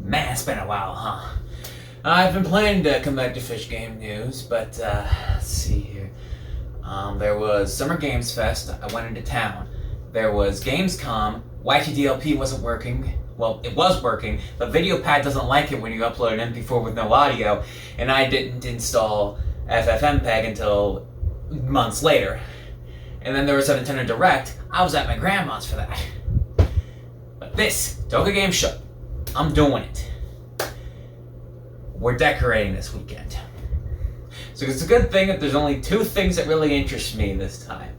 Man, it's been a while, huh? I've been planning to come back to Fish Game News, but let's see here. There was Summer Games Fest. I went into town. There was Gamescom. YTDLP wasn't working. Well, it was working, but VideoPad doesn't like it when you upload an MP4 with no audio, and I didn't install FFmpeg until months later. And then there was a Nintendo Direct. I was at my grandma's for that. But this, Tokyo Game Show, I'm doing it. We're decorating this weekend. So it's a good thing that there's only two things that really interest me this time.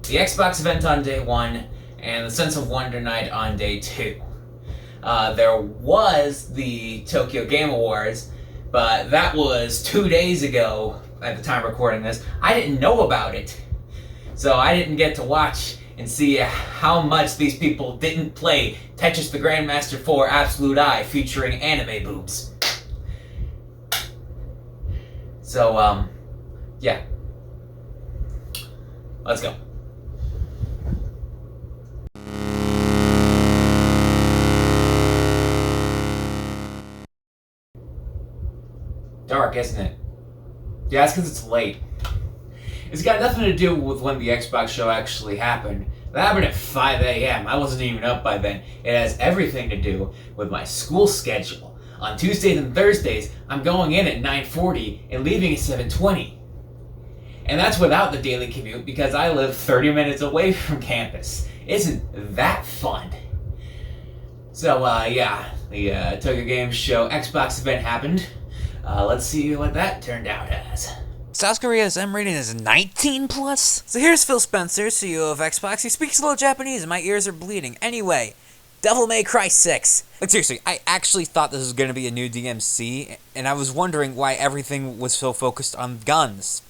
The Xbox event on day 1, and the Sense of Wonder night on day 2. There was the Tokyo Game Awards, but that was 2 days ago at the time of recording this. I didn't know about it, so I didn't get to watch and see how much these people didn't play Tetris the Grandmaster 4 Absolute Eye featuring anime boobs. So, yeah. Let's go. Dark, isn't it? Yeah, it's because it's late. It's got nothing to do with when the Xbox show actually happened. That happened at 5 a.m. I wasn't even up by then. It has everything to do with my school schedule. On Tuesdays and Thursdays, I'm going in at 9:40 and leaving at 7:20. And that's without the daily commute because I live 30 minutes away from campus. Isn't that fun? So, yeah, the Tokyo Game Show Xbox event happened. Let's see what that turned out as. South Korea's M rating is 19 plus? So here's Phil Spencer, CEO of Xbox. He speaks a little Japanese and my ears are bleeding. Anyway, Devil May Cry 6. Like seriously, I actually thought this was going to be a new DMC, and I was wondering why everything was so focused on guns.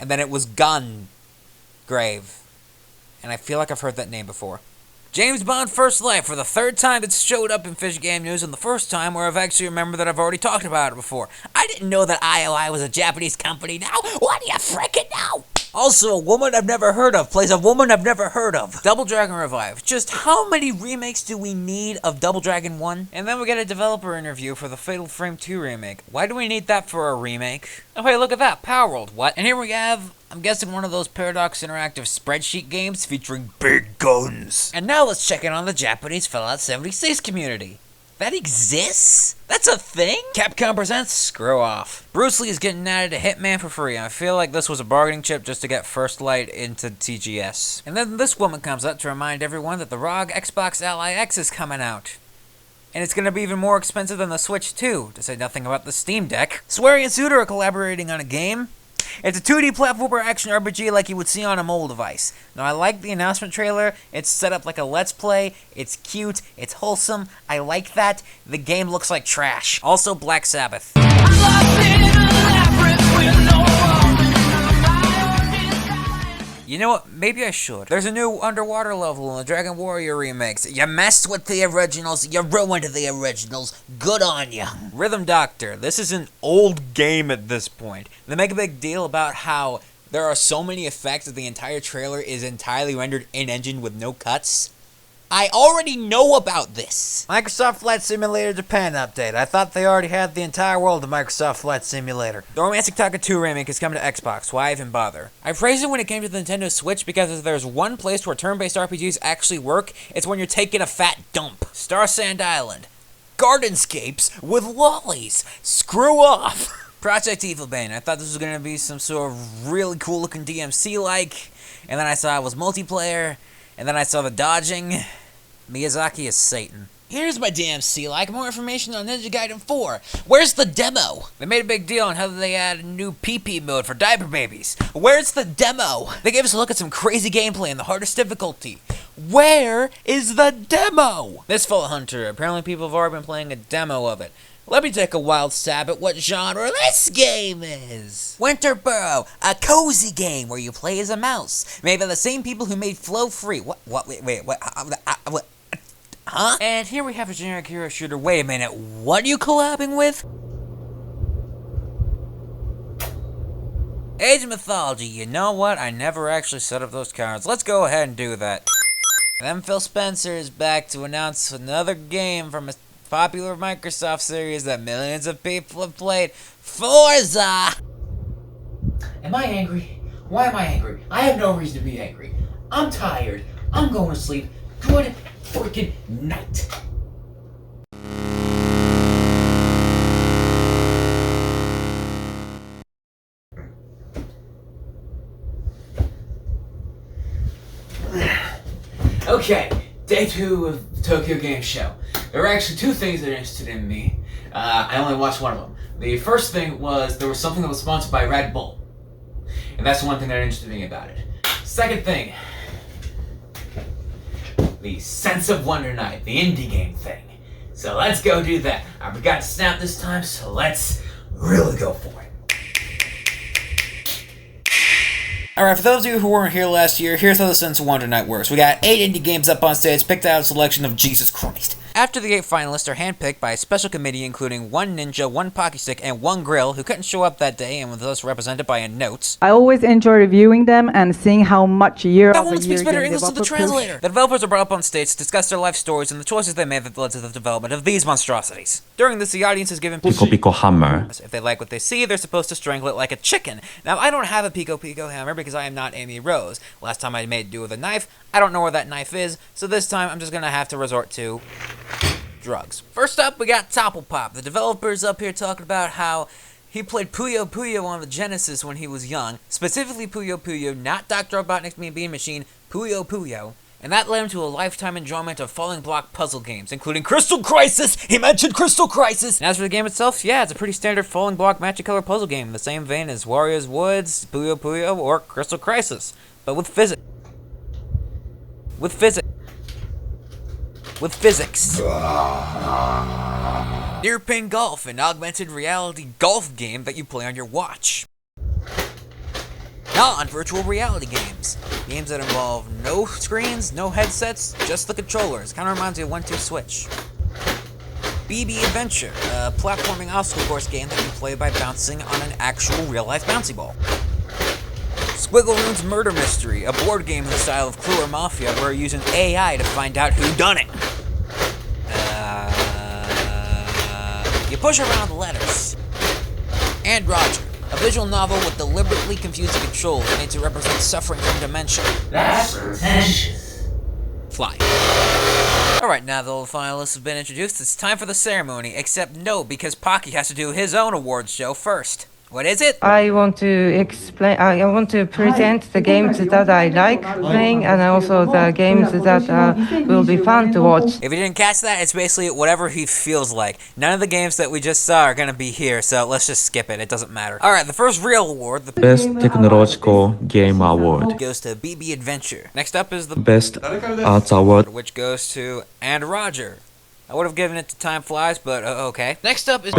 And then it was Gun Grave. And I feel like I've heard that name before. James Bond First Life, for the third time it's showed up in Fish Game News, and the first time where I've actually remembered that I've already talked about it before. I didn't know that IOI was a Japanese company now. What do you frickin' know? Also, a woman I've never heard of plays a woman I've never heard of. Double Dragon Revive. Just how many remakes do we need of Double Dragon 1? And then we get a developer interview for the Fatal Frame 2 remake. Why do we need that for a remake? Oh hey, look at that, Power World. What? And here we have, I'm guessing, one of those Paradox Interactive spreadsheet games featuring big guns. And now let's check in on the Japanese Fallout 76 community. That exists? That's a thing? Capcom presents Screw Off. Bruce Lee is getting added to Hitman for free, and I feel like this was a bargaining chip just to get First Light into TGS. And then this woman comes up to remind everyone that the ROG Xbox Ally X is coming out. And it's going to be even more expensive than the Switch 2, to say nothing about the Steam Deck. Swery and Suda are collaborating on a game. It's a 2D platformer action RPG like you would see on a mobile device. Now, I like the announcement trailer. It's set up like a Let's Play. It's cute. It's wholesome. I like that. The game looks like trash. Also, Black Sabbath. You know what? Maybe I should. There's a new underwater level in the Dragon Warrior remakes. You messed with the originals. You ruined the originals. Good on you. Rhythm Doctor. This is an old game at this point. They make a big deal about how there are so many effects that the entire trailer is entirely rendered in-engine with no cuts. I already know about this. Microsoft Flight Simulator Japan update. I thought they already had the entire world of Microsoft Flight Simulator. The Romantic Taka 2 remake is coming to Xbox. Why even bother? I praised it when it came to the Nintendo Switch because if there's one place where turn-based RPGs actually work, it's when you're taking a fat dump. Star Sand Island. Gardenscapes with lollies. Screw off. Project Evil Bane. I thought this was going to be some sort of really cool looking DMC-like, and then I saw it was multiplayer, and then I saw the dodging. Miyazaki is Satan. Here's my DMC like. More information on Ninja Gaiden 4. Where's the demo? They made a big deal on how they add a new PP mode for diaper babies. Where's the demo? They gave us a look at some crazy gameplay in the hardest difficulty. Where is the demo? This Fall Hunter. Apparently people have already been playing a demo of it. Let me take a wild stab at what genre this game is. Winter Burrow, a cozy game where you play as a mouse, made by the same people who made Flow Free. What? Huh? And here we have a generic hero shooter. Wait a minute, what are you collabing with? Age of Mythology. You know what? I never actually set up those cards. Let's go ahead and do that. And then Phil Spencer is back to announce another game from popular Microsoft series that millions of people have played, Forza! Am I angry? Why am I angry? I have no reason to be angry. I'm tired. I'm going to sleep. Good freaking night. Okay, day 2 of the Tokyo Game Show. There were actually 2 things that interested in me. I only watched one of them. The first thing was there was something that was sponsored by Red Bull. And that's the one thing that interested me about it. Second thing, the Sense of Wonder Night, the indie game thing. So let's go do that. I forgot to snap this time, so let's really go for it. Alright, for those of you who weren't here last year, here's how the Sense of Wonder Night works. We got 8 indie games up on stage, picked out a selection of Jesus Christ. After the 8 finalists are handpicked by a special committee including 1 ninja, 1 pocky stick, and 1 grill, who couldn't show up that day and was thus represented by a note. I always enjoy reviewing them and seeing how much year That over woman year speaks better game English than the developer translator. The developers are brought up on stage to discuss their life stories and the choices they made that led to the development of these monstrosities. During this, the audience is given Pico Pico Hammer. If they like what they see, they're supposed to strangle it like a chicken. Now, I don't have a Pico Pico hammer because I am not Amy Rose. Last time I made do with a knife, I don't know where that knife is, so this time I'm just gonna have to resort to drugs. First up, we got Topplepop. The developer's up here talking about how he played Puyo Puyo on the Genesis when he was young. Specifically Puyo Puyo, not Dr. Robotnik's Mean Bean Machine, Puyo Puyo. And that led him to a lifetime enjoyment of falling block puzzle games, including Crystal Crisis! He mentioned Crystal Crisis! And as for the game itself, yeah, it's a pretty standard falling block matchy color puzzle game, in the same vein as Wario's Woods, Puyo Puyo, or Crystal Crisis. But with physics. With physics. Near Pin Golf, an augmented reality golf game that you play on your watch. Non-virtual reality games. Games that involve no screens, no headsets, just the controllers. Kind of reminds me of 1-2 Switch. BB Adventure, a platforming obstacle course game that you play by bouncing on an actual real-life bouncy ball. Squiggle Room's Murder Mystery, a board game in the style of Clue or Mafia where you're using AI to find out who done it. You push around the letters. And Roger, a visual novel with deliberately confusing controls made to represent suffering from dementia. That's pretentious. Fly. Alright, now that all the finalists have been introduced, it's time for the ceremony, except no, because Pocky has to do his own awards show first. What is it? I want to explain. I want to present the games that I like playing, and also the games that will be fun to watch. If you didn't catch that, it's basically whatever he feels like. None of the games that we just saw are gonna be here, so let's just skip it. It doesn't matter. Alright, the first real award, the Best Technological Game Award. goes to BB Adventure. Next up is the Best Arts Award. which goes to And Roger. I would have given it to Time Flies, but okay. Next up is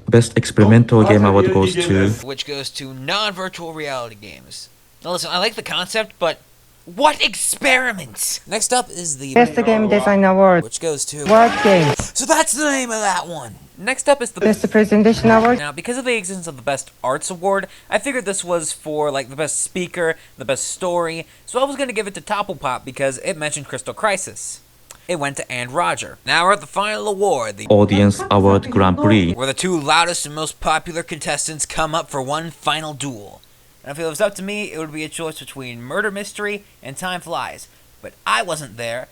Best Experimental Game Award goes to which goes to non-virtual reality games. Now listen, I like the concept, but what experiments? Next up is the Best Game Design Award. which goes to Word Game. So that's the name of that one. Next up is the Best Presentation Award. Now, because of the existence of the Best Arts Award, I figured this was for, like, the best speaker, the best story, so I was gonna give it to Topplepop because it mentioned Crystal Crisis. It went to And Roger. Now we're at the final award, the Audience Award Grand Prix. where the 2 loudest and most popular contestants come up for one final duel. And if it was up to me, it would be a choice between Murder Mystery and Time Flies. But I wasn't there.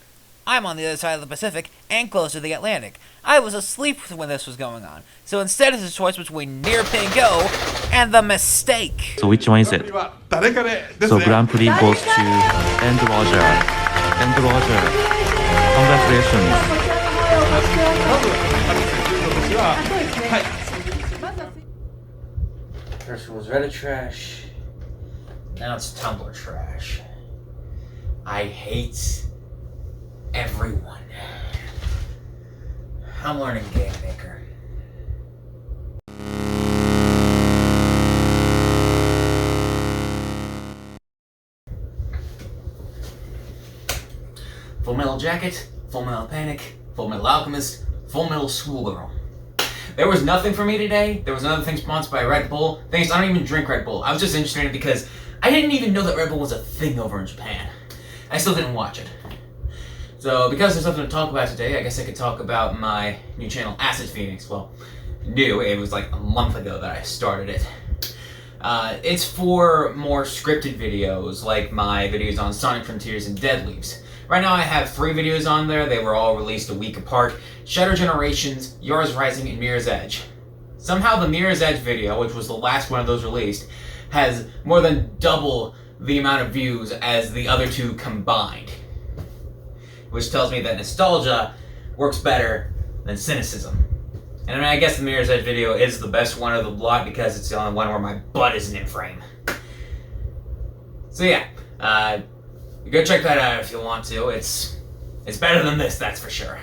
I'm on the other side of the Pacific and close to the Atlantic. I was asleep when this was going on. So instead it's a choice between Near Pin Go and The Mistake. So which one is it? So Grand Prix goes to And Roger. And Roger. Congratulations. First was Reddit trash. Now it's Tumblr trash. I hate everyone. I'm learning Game Maker. Full Metal Jacket, Full Metal Panic, Full Metal Alchemist, Full Metal Schoolgirl. There was nothing for me today. There was another thing sponsored by Red Bull. Things I don't even drink Red Bull. I was just interested in it because I didn't even know that Red Bull was a thing over in Japan. I still didn't watch it. So, because there's nothing to talk about today, I guess I could talk about my new channel, Acid Phoenix. Well, new, it was like a month ago that I started it. It's for more scripted videos, like my videos on Sonic Frontiers and Dead Leaves. Right now I have 3 videos on there. They were all released a week apart. Shadow Generations, Yours Rising, and Mirror's Edge. Somehow the Mirror's Edge video, which was the last one of those released, has more than double the amount of views as the other 2 combined. Which tells me that nostalgia works better than cynicism. And I mean, I guess the Mirror's Edge video is the best one of the lot because it's the only one where my butt isn't in frame. So yeah, go check that out if you want to. It's better than this, that's for sure.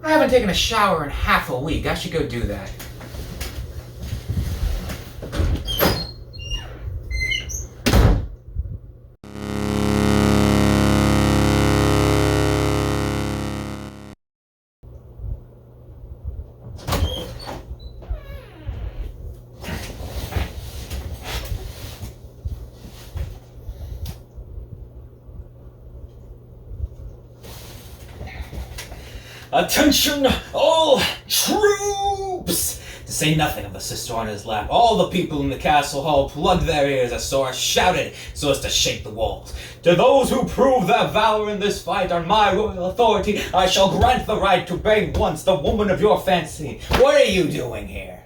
I haven't taken a shower in half a week. I should go do that. Attention, all troops! To say nothing of the sister on his lap, all the people in the castle hall plugged their ears as Sora shouted so as to shake the walls. To those who prove their valor in this fight on my royal authority, I shall grant the right to bang once the woman of your fancy. What are you doing here?